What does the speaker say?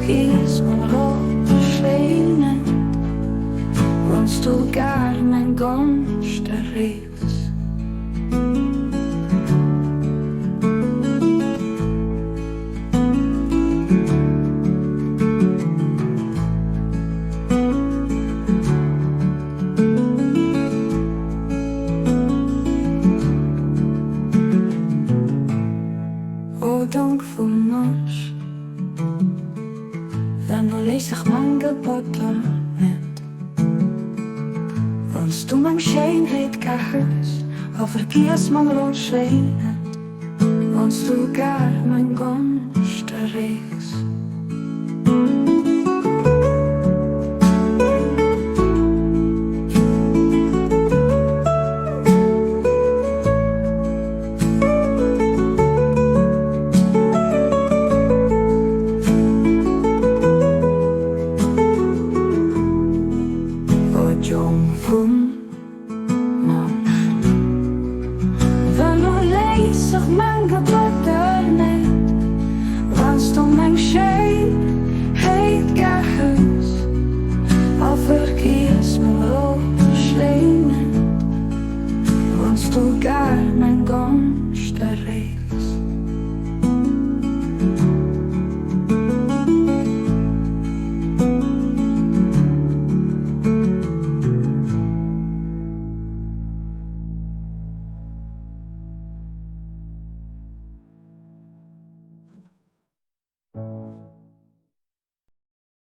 vergis man rådskenen, onds du gerne en gonst erregst. Dank voor ons, dan lees ik mijn gebottlement. Want toen mijn scheenheid kachels, al vergiss mijn rådskenen, want du gar mijn gonst erregst.